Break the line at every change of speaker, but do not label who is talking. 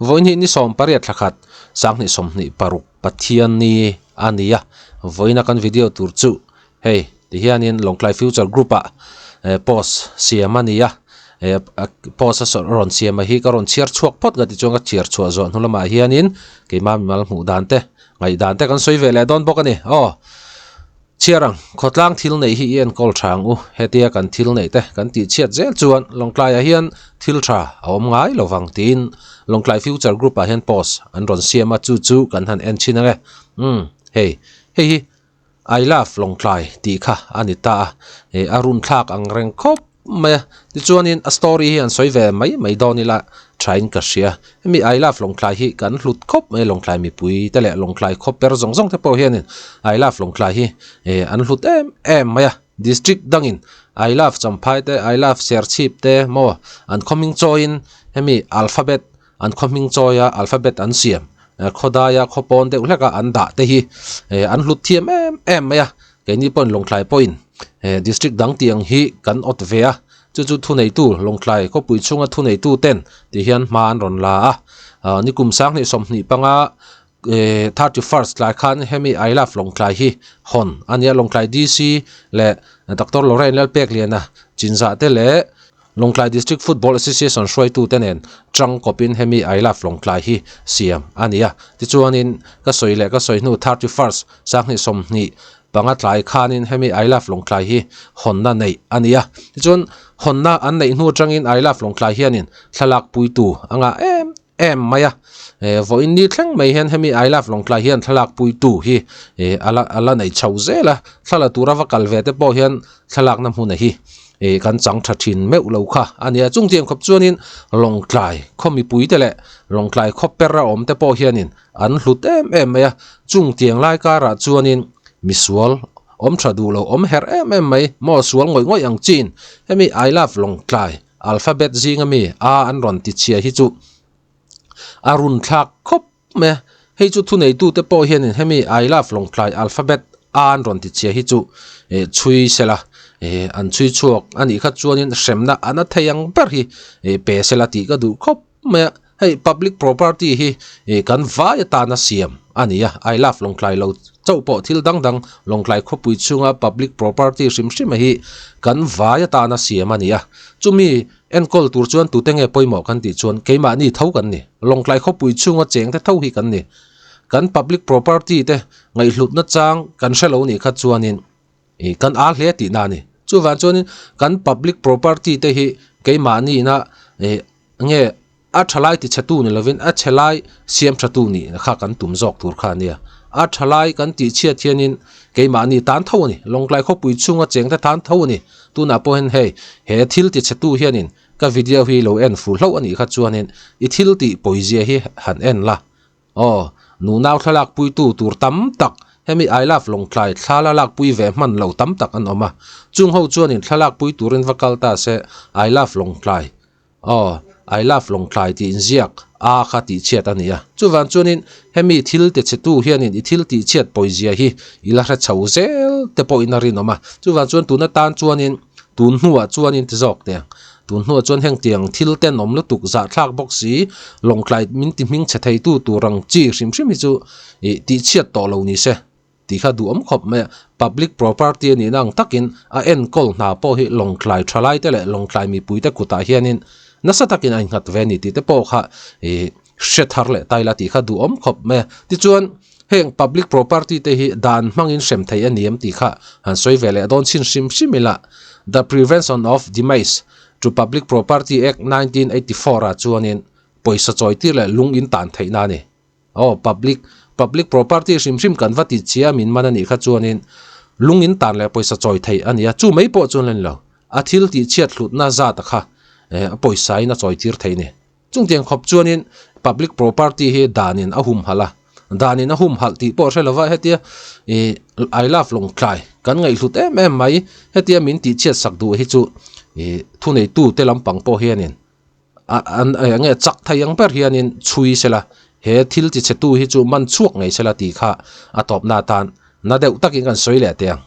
voin hi ni som pariat thakat sang ni som ni paruk pathian ni ania voina kan video tur chu hey ti hianin Longklai Future Group a post siamania post a ron siama hi ka ron chiar chuak pot ga ti chonga chiar chua zo nulama hianin keima mal mu dante ngai dante kan soi vele don bokani chiarang khotlang thil nei hi en kol thang u hetia kan thil nei te kan ti chiat zel chuan Longklai a hian thil tha awm ngai lovang tin Longklai Future Group a hian post an ron siama chu kan han en chinange hey I love Longklai ti kha anita arun thak ang reng khop me ti chuanin a story hi an soi ve mai donila train ka sia mi I love Longklai hi kan hlut khop me Longklai mi pui tele Longklai khop per zong te po hianin I love Longklai hi an hlut em maya district dangin I love champhai te I love serchip te mo an coming join hemi alphabet an coming joya alphabet an siam khodaya khopon de ulaka anda te hi an hlut thiam em maya ke ni pon Longklai point district dang tiang hi kan ot vea chu thu nei tu Longklai ko pui chunga thu nei tu ten ti hian man ron la ni kum sang ni som ni panga 31st lai khan hemi I love Longklai hi hon ania Longklai DC le Dr. Lorraine lel pek liana chinza te le Longklai District Football Association shoi tu tenen trang kopin hemi I love Longklai hi siam ania ti chuanin ka soi nu 31st sang ni som ni pangat lai khanin hemi I love Longklai hi honna nei ania ti chuan honna an nei nu tangin I love Longklai hianin thalak pui tu anga em maya voin ni thleng mai hian hemi I love Longklai hian thalak pui tu hi ala nei chho zela thala tura va kalve te po hian thalak na hmun hi kan chang thathin meu lo kha ania chungtiang khop chuanin Longklai khomi pui tele Longklai khop perra om te po hianin an hlut em maya chungtiang lai kara chuanin misual om thadu lo om her mai mo sual ngoi ang chin hemi I love Longklai alphabet zinga mi an ron ti chia hi chu arun thak khop me hei chu thu nei tu te po hianin hemi I love Longklai alphabet an ron ti chia hi chu chui sela an chui chuak ani kha chuanin semna ana thayang per hi pe sela ti ka du khop me hei public property hi kan vai ta na siam ania I love Longklai lo chaupo thil dang Longklai khopui chunga public property sim hi kan vai ta na siam ania chumi enkol tur chuan tu tenge poimo kan ti chuan keima ni thau kan ni Longklai khopui chunga cheng te thau hi kan ni kan public property te ngai hlut na chang kan shelo ni kha chuanin kan a hle ti na ni chu van chuanin kan public property te hi keima ni na nge a thalai ti chatu ni lovin a thalai siam chatu ni kha kan tum jok tur kha nia a thalai kan ti chia thianin keima ni tan tho ni Longklai khopui chunga cheng te tan tho ni tu na po hen he thil ti chatu hianin ka video hi lo en full hlo ani kha chuanin I thil ti poizia hi han en la nu naw thalak pui tu tur tam tak hemi I love Longklai thala lak pui ve man lo tam tak an oma chung ho chuanin thalak pui turin vakalta se I love Longklai I love Longklai ti inziak a kha ti chiat ania chuwan chuanin hemi thil te chetu hianin I thil ti chiat poizia hi ila ra chho zel te po inarin oma chuwan chuan tuna tan chuanin tun hnuwa chuanin te jok te tun hnuwa chuan heng tiang thil ten om lu tuk za thlak boxi Longklai min ti ming che thei tu turang chi hrim hi chu ti chiat to lo ni se ti kha du om khop me public property ni nang takin a en kol na po hi Longklai thalai te le Longklai mi pui te kuta hianin nasa takin ai ngat ve ni ti te po kha she thar le taila ti kha du om khop me ti chuan heng public property te hi dan mangin sem thei aniam ti kha han soi vele don chin simila the Prevention of Demise to Public Property Act 1984 a chuanin poisa choi ti le lungin tan thei na ni public property sim kan vati chia min manani kha chuanin lungin tan le poisa choi thei ania chu mai po chun len lo a thil ti chiat hlut na za ta kha poisa ina choi tir thei ni chungtiang khop chuanin public property hi danin ahum hala danin ahum hal ti po relova hetia I love Longklai kan ngai hlut em mai hetia min ti chiat sak du hi chu thu nei tu te lampang po hianin an nge chak thayang per hianin chui sela he thil ti chetu hi chu man chuak ngai sela ti kha atop na tan na deuh takin kan soi le tiang